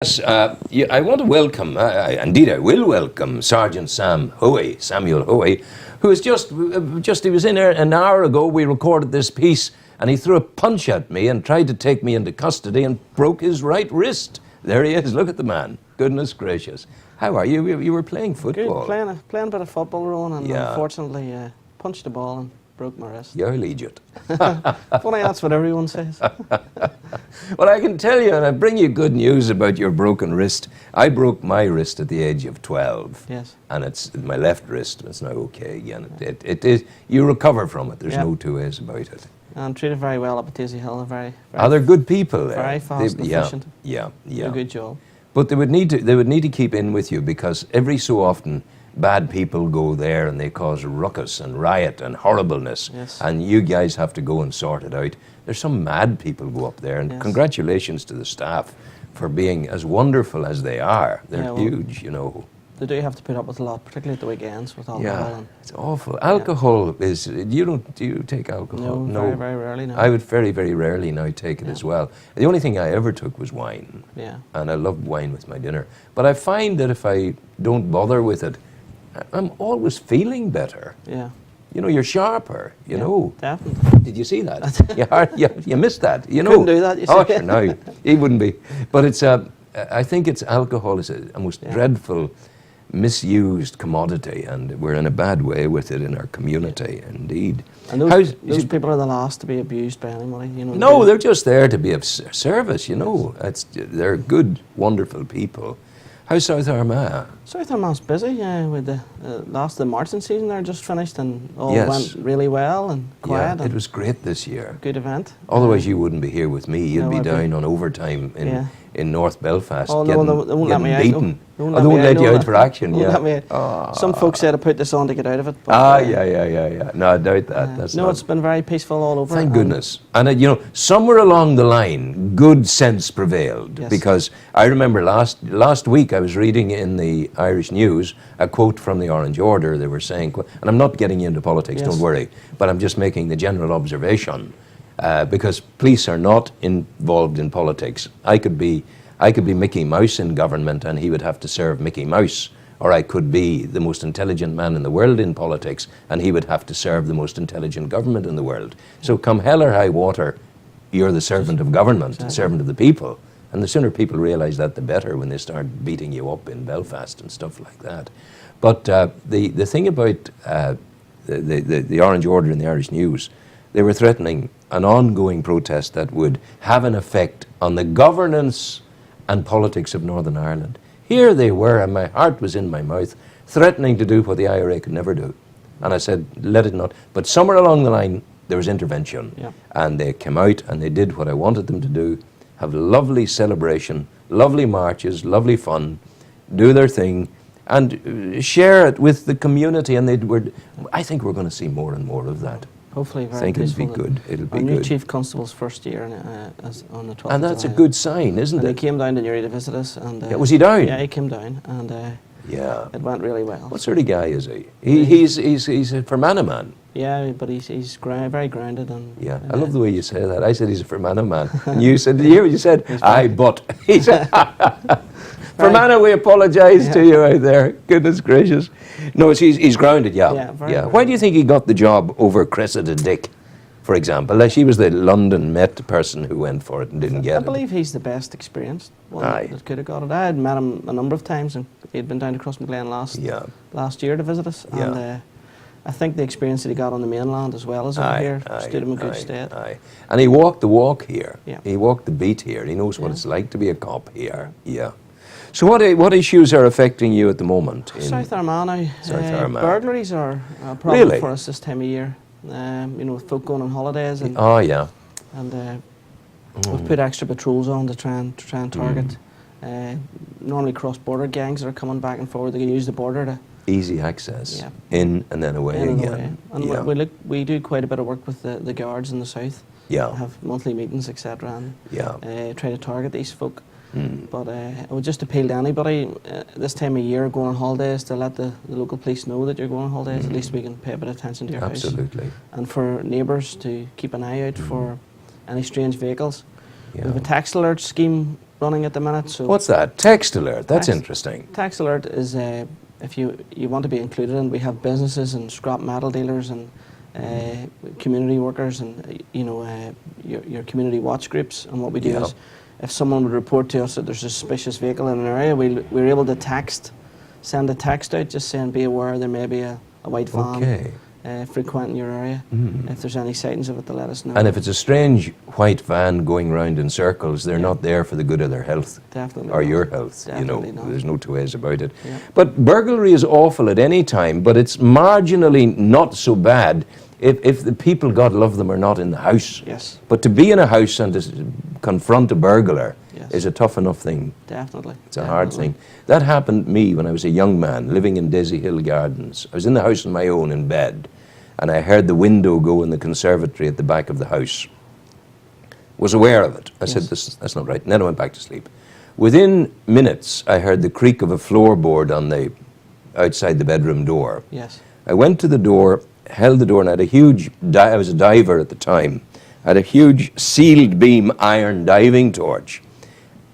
Yes, I want to welcome, indeed I will welcome Sergeant Samuel Hoey, who is he was in there an hour ago. We recorded this piece and he threw a punch at me and tried to take me into custody and broke his right wrist. There he is, look at the man. Goodness gracious. How are you? You were playing football. Good, playing a bit of football, Rowan, and unfortunately punched the ball and broke my wrist. You're legit. Funny, that's what everyone says. Well, I can tell you, and I bring you good news about your broken wrist. I broke my wrist at the age of 12. Yes. And it's my left wrist, and it's now okay again. It is. You recover from it. There's no two ways about it. I'm treated very well up at Daisy Hill. Very they're good people there. Very fast and efficient. Yeah. Do a good job. But they would need to keep in with you, because every so often bad people go there and they cause ruckus and riot and horribleness. Yes. And you guys have to go and sort it out. There's some mad people go up there, and congratulations to the staff for being as wonderful as they are. They're huge, you know. They do have to put up with a lot, particularly at the weekends with alcohol. Yeah, it's awful. Alcohol is. Do you take alcohol? No, very, very rarely now. I would very, very rarely now take it as well. The only thing I ever took was wine. Yeah. And I loved wine with my dinner. But I find that if I don't bother with it, I'm always feeling better. Yeah. You know, you're sharper, you know. Definitely. Did you see that? you missed that, you know. Couldn't do that, you Oh, see. sure, no, he wouldn't be. But it's, I think alcohol is a most dreadful, misused commodity, and we're in a bad way with it in our community, indeed. And those people are the last to be abused by anybody, you know. No, they're just there to be of service, you know. They're good, wonderful people. How's South Armagh? South Armagh's busy, with the the marching season there just finished, and all went really well and quiet. Yeah, it was great this year. Good event. Otherwise you wouldn't be here with me. You'd be down on overtime in North Belfast, they won't let me out. beaten. They won't let you out for action. Some folks said I put this on to get out of it. But, yeah. No, I doubt that. It's been very peaceful all over. Thank goodness. And you know, somewhere along the line, good sense prevailed. Yes. Because I remember last week I was reading in the Irish News a quote from the Orange Order. They were saying, and I'm not getting into politics, don't worry, but I'm just making the general observation, because police are not involved in politics. I could be Mickey Mouse in government and he would have to serve Mickey Mouse, or I could be the most intelligent man in the world in politics and he would have to serve the most intelligent government in the world. So come hell or high water, you're the servant of government, the servant of the people. And the sooner people realise that, the better, when they start beating you up in Belfast and stuff like that. But the thing about the Orange Order in the Irish News, they were threatening an ongoing protest that would have an effect on the governance and politics of Northern Ireland. Here they were, and my heart was in my mouth, threatening to do what the IRA could never do. And I said, let it not. But somewhere along the line, there was intervention. Yeah. And they came out and they did what I wanted them to do, have lovely celebration, lovely marches, lovely fun, do their thing, and share it with the community. And I think we're going to see more and more of that. Hopefully, very I think peaceful. It'll be good. It'll be our good. New Chief Constable's first year on the 12th. And that's a good sign, isn't it? He came down to Newry to visit us. And, was he down? Yeah, he came down, and it went really well. What sort of guy is he? He's a Fermanagh man. Yeah, but he's very grounded. And I love the way you say that. I said he's a Fermanagh man. And you said, did you hear what you said? Aye, but. He said, Fermanagh, we apologise to you out there. Goodness gracious. No, he's grounded, yeah. Why do you think he got the job over Cressida Dick, for example? Like, she was the London Met person who went for it and didn't get it. I believe he's the best experienced one that could have got it. I had met him a number of times, and he'd been down to Crossmaglen last year to visit us. Yeah. And I think the experience that he got on the mainland as well as over here stood him in good stead. And he walked the walk here. Yeah. He walked the beat here. He knows what it's like to be a cop here. Yeah. So what issues are affecting you at the moment? South Armagh now. South Armagh. Burglaries are a problem for us this time of year. You know, with folk going on holidays. And, And we've put extra patrols on to try and target. Normally cross-border gangs that are coming back and forward. They can use the border to... Easy access. Yeah. In and then away again. And we do quite a bit of work with the guards in the south. Yeah. Have monthly meetings, etc. And try to target these folk. But I would just appeal to anybody this time of year going on holidays to let the local police know that you're going on holidays. At least we can pay a bit of attention to your house. Absolutely. And for neighbours to keep an eye out for any strange vehicles. We have a text alert scheme running at the minute. So what's that? Text alert. That's interesting. Text alert is if you want to be included in. We have businesses and scrap metal dealers and community workers and your community watch groups. And what we do is, if someone would report to us that there's a suspicious vehicle in an area, we're able to send a text out just saying, be aware there may be a white van frequenting your area. If there's any sightings of it, to let us know. And if it's a strange white van going round in circles, they're not there for the good of their health. Definitely or not. your health. Definitely not. There's no two ways about it. But burglary is awful at any time, but it's marginally not so bad if the people, God love them, are not in the house. Yes. But to be in a house and to confront a burglar is a tough enough thing. Definitely. It's a hard thing. That happened to me when I was a young man living in Daisy Hill Gardens. I was in the house on my own in bed, and I heard the window go in the conservatory at the back of the house. Was aware of it. I said, that's not right. And then I went back to sleep. Within minutes, I heard the creak of a floorboard on the outside the bedroom door. Yes. I went to the door, held the door, and I had a huge, I was a diver at the time, I had a huge sealed beam iron diving torch.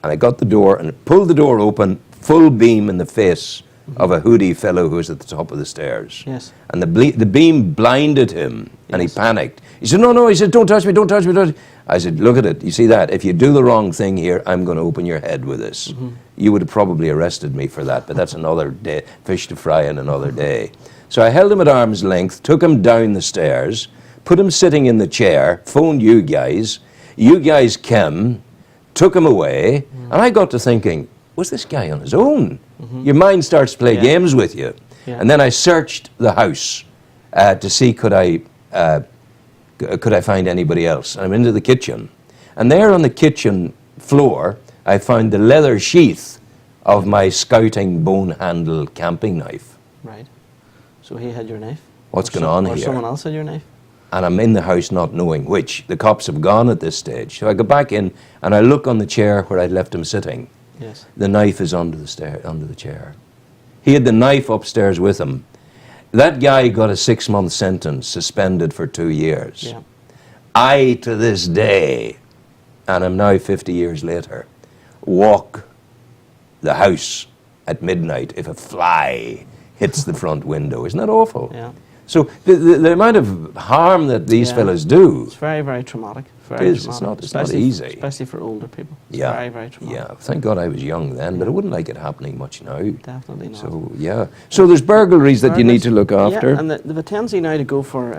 And I got the door and pulled the door open, full beam in the face of a hoodie fellow who was at the top of the stairs. Yes. And the beam blinded him, and he panicked. He said, no, he said, don't touch me, don't touch me, don't touch me. I said, look at it, you see that? If you do the wrong thing here, I'm going to open your head with this. You would have probably arrested me for that, but that's another day, fish to fry in another day. So I held him at arm's length, took him down the stairs, put him sitting in the chair, phoned you guys came, took him away, and I got to thinking, was this guy on his own? Your mind starts to play games with you. And then I searched the house to see could I find anybody else. And I'm into the kitchen. And there on the kitchen floor, I found the leather sheath of my scouting bone handle camping knife. Right. So he had your knife? What's going on here? Or someone else had your knife? And I'm in the house not knowing which. The cops have gone at this stage. So I go back in and I look on the chair where I'd left him sitting. Yes. The knife is under the chair. He had the knife upstairs with him. That guy got a 6-month sentence, suspended for 2 years. Yeah. I, to this day, and I'm now 50 years later, walk the house at midnight if a fly hits the front window. Isn't that awful? Yeah. So the amount of harm that these fellas do. It's very, very traumatic. It is. It's not easy. Especially for older people. It's yeah. very, very traumatic. Yeah. Thank God I was young then, but I wouldn't like it happening much now. Definitely not. So, yeah. So there's burglaries that you need to look after. Yeah, and the tendency now to go for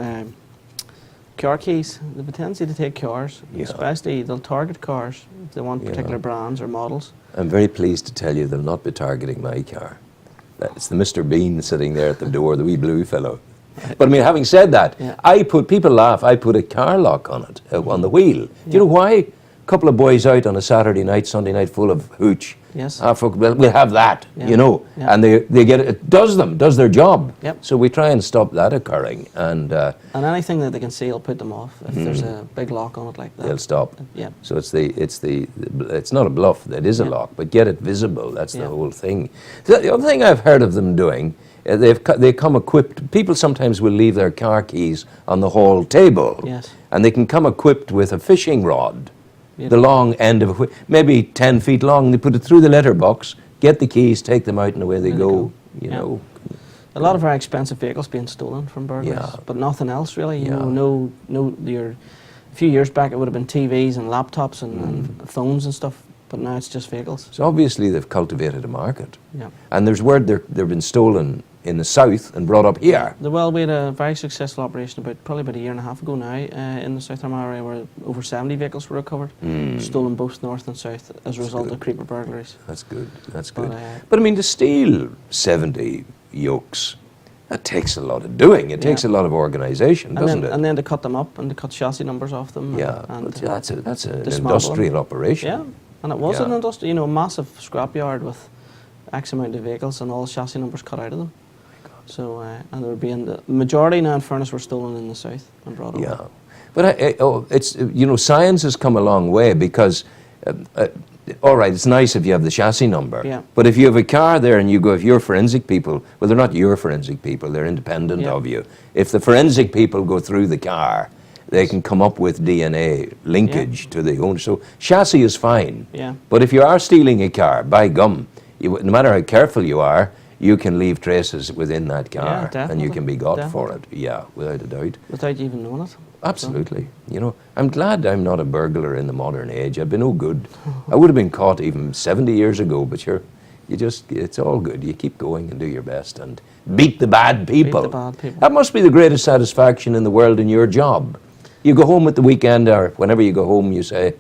car keys, the tendency to take cars, especially they'll target cars if they want particular brands or models. I'm very pleased to tell you they'll not be targeting my car. It's the Mr. Bean sitting there at the door, the wee blue fellow. But I mean, having said that, people laugh, I put a car lock on it, on the wheel. Do you know why? A couple of boys out on a Saturday night, Sunday night, full of hooch. Yes. We'll have that, you know. Yeah. And they get it does their job. Yep. So we try and stop that occurring. And anything that they can see will put them off. If there's a big lock on it like that, they'll stop. Yeah. So it's not a bluff, it is a lock, but get it visible, that's the whole thing. The other thing I've heard of them doing, they come equipped, people sometimes will leave their car keys on the hall table. Yes. And they can come equipped with a fishing rod. The long end of a maybe 10 feet long. They put it through the letterbox, get the keys, take them out, and away they go. You know. A lot of very expensive vehicles being stolen from burglars, but nothing else really. You know, a few years back it would have been TVs and laptops and phones and stuff, but now it's just vehicles. So obviously they've cultivated a market. Yeah. And there's word they've been stolen in the south and brought up here. Well, we had a very successful operation probably about a year and a half ago now in the South Armagh area where over 70 vehicles were recovered, stolen both north and south as a result of creeper burglaries. That's good, that's good. But I mean, to steal 70 yokes, that takes a lot of doing. It takes a lot of organisation, doesn't it? And then to cut them up and to cut chassis numbers off them. Yeah, and that's an industrial operation. Yeah, and it was an industrial, massive scrapyard with X amount of vehicles and all chassis numbers cut out of them. So, and there would be the majority now, in fairness, were stolen in the south and brought over. Yeah, but it's science has come a long way because, all right, it's nice if you have the chassis number. But if you have a car there and you go, if you're forensic people, well, they're not your forensic people; they're independent of you. If the forensic people go through the car, They can come up with DNA linkage to the owner. So chassis is fine. Yeah. But if you are stealing a car, by gum, no matter how careful you are, you can leave traces within that car, and you can be got for it. Yeah, without a doubt. Without even knowing it. Absolutely. You know, I'm glad I'm not a burglar in the modern age. I've been no good. I would have been caught even 70 years ago, but it's all good. You keep going and do your best and beat the bad people. Beat the bad people. That must be the greatest satisfaction in the world in your job. You go home at the weekend, or whenever you go home, you say,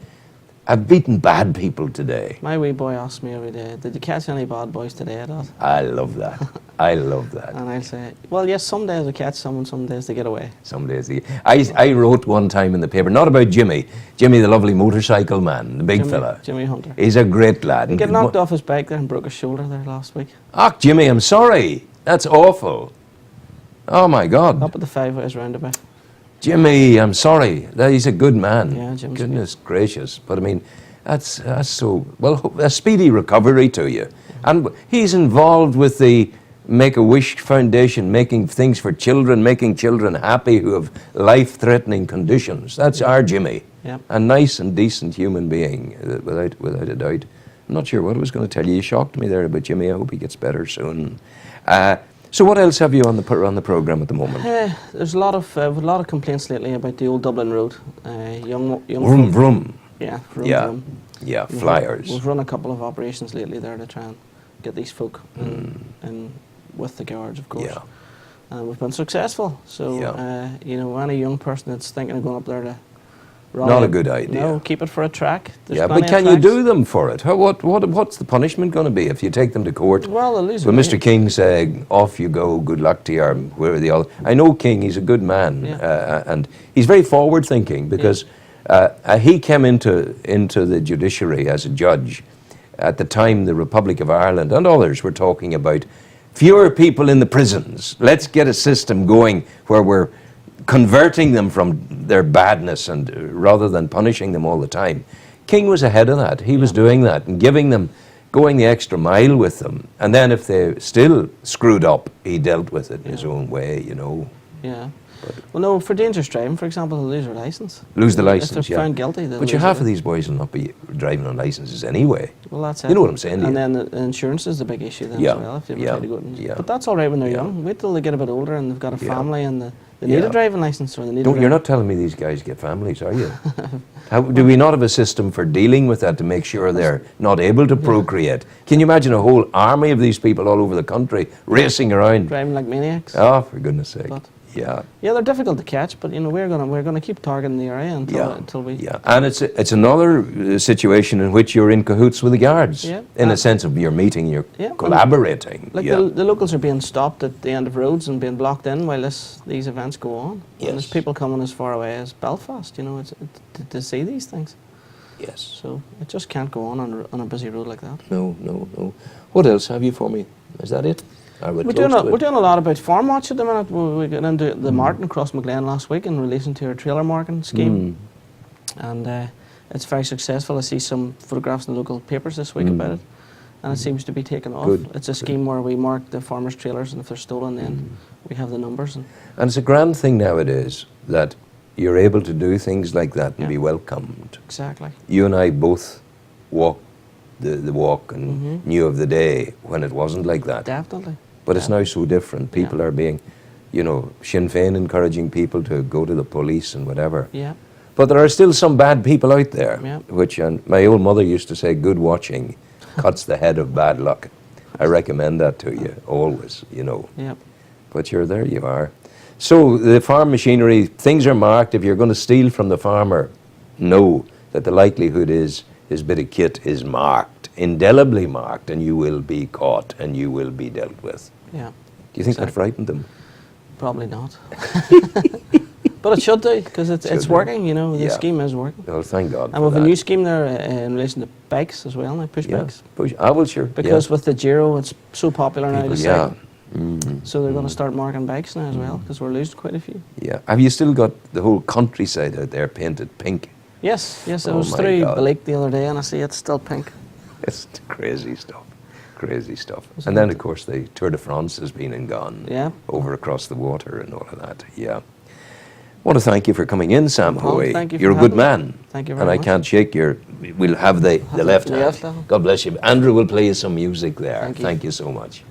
I've beaten bad people today. My wee boy asks me every day, did you catch any bad boys today, Dad? I love that. I love that. And I'll say, well, yes, some days I catch someone, some days they get away. Some days I wrote one time in the paper, not about Jimmy, the lovely motorcycle man, the big fella. Jimmy Hunter. He's a great lad. He got knocked off his bike there and broke his shoulder there last week. Ah, Jimmy, I'm sorry. That's awful. Oh, my God. Up at the 5 Ways roundabout. Jimmy, I'm sorry. He's a good man. Yeah, Jim's Goodness gracious. But I mean, that's so, well, a speedy recovery to you. And he's involved with the Make-A-Wish Foundation, making things for children, making children happy who have life-threatening conditions. That's our Jimmy. Yep. A nice and decent human being, without a doubt. I'm not sure what I was going to tell you. You shocked me there about Jimmy. I hope he gets better soon. So what else have you on the program at the moment? There's a lot of complaints lately about the old Dublin Road. Young Vroom, vroom. Yeah, vroom, Yeah, vroom. yeah, flyers. We've run a couple of operations lately there to try and get these folk in with the guards, of course. Yeah. And we've been successful. So, you know, any young person that's thinking of going up there to run Not a good idea. No, keep it for a track. There's Yeah, plenty but of can you tracks. do them for it? What's the punishment going to be if you take them to court? Well, they'll lose Will their Mr. name. King say, off you go, good luck to you, or where are the other? I know King, he's a good man, and he's very forward-thinking because he came into the judiciary as a judge at the time the Republic of Ireland and others were talking about fewer people in the prisons. Let's get a system going where we're converting them from their badness and rather than punishing them all the time. King was ahead of that. He was doing that and going the extra mile with them. And then if they still screwed up, he dealt with it in his own way, you know. Yeah. Well, no, for dangerous driving, for example, they'll lose their licence. Lose the If licence, they're found guilty, they'll But lose half it. of these boys will not be driving on licences anyway. Well, that's it. You know what I'm saying to And you? then the insurance is the big issue then Yeah, as well. If you ever yeah, try to go and, yeah. But that's all right when they're Yeah. young. Wait till they get a bit older and they've got a Yeah. family and they need Yeah. a driving licence or they need. You're not telling me these guys get families, are you? Do we not have a system for dealing with that to make sure they're not able to procreate? Can you imagine a whole army of these people all over the country racing around? driving like maniacs. Oh, for goodness sake. But- Yeah. Yeah, they're difficult to catch, but you know we're gonna keep targeting the area until we. Yeah, and it's another situation in which you're in cahoots with the guards. Yeah. In a sense of you're meeting, you're Yeah, collaborating. Like yeah. the locals are being stopped at the end of roads and being blocked in while these events go on. Yes. And there's people coming as far away as Belfast, you know, to see these things. Yes. So it just can't go on a busy road like that. No. What else have you for me? Is that it? We're doing a lot about farm watch at the minute. We got into the market across McGlen last week in relation to our trailer marking scheme, and it's very successful. I see some photographs in the local papers this week about it, and it seems to be taking off. Good, It's a scheme where we mark the farmers' trailers, and if they're stolen, then we have the numbers. And it's a grand thing nowadays that you're able to do things like that and be welcomed. Exactly. You and I both walked the walk and knew of the day when it wasn't like that. Definitely. But it's now so different. People are being, you know, Sinn Féin encouraging people to go to the police and whatever. Yeah. But there are still some bad people out there, Yeah. which, and my old mother used to say, good watching cuts the head of bad luck. I recommend that to you, always, you know. Yeah. But there you are. So the farm machinery, things are marked. If you're going to steal from the farmer, know that the likelihood is his bit of kit is marked, indelibly marked, and you will be caught and you will be dealt with. Yeah. Do you think that frightened them? Probably not. But it should do, because it's working, you know, the scheme is working. Oh, thank God. And we have a new scheme there in relation to bikes as well, now, push bikes. Sure. Because with the Giro, it's so popular now to cycle. Mm-hmm. So they're going to start marking bikes now as well, because we're losing quite a few. Yeah. Have you still got the whole countryside out there painted pink? Yes, I Oh was my through God. Blake the other day and I see it's still pink. It's crazy stuff. Crazy stuff. And then, of course, the Tour de France has been and gone. Yeah. Over across the water and all of that. Yeah. I want to thank you for coming in, Sam Hoey. Thank you. You're a good man. Thank you very much. And I can't shake your. We'll have the left hand. left hand. God bless you. Andrew will play you some music there. Thank you. Thank you so much.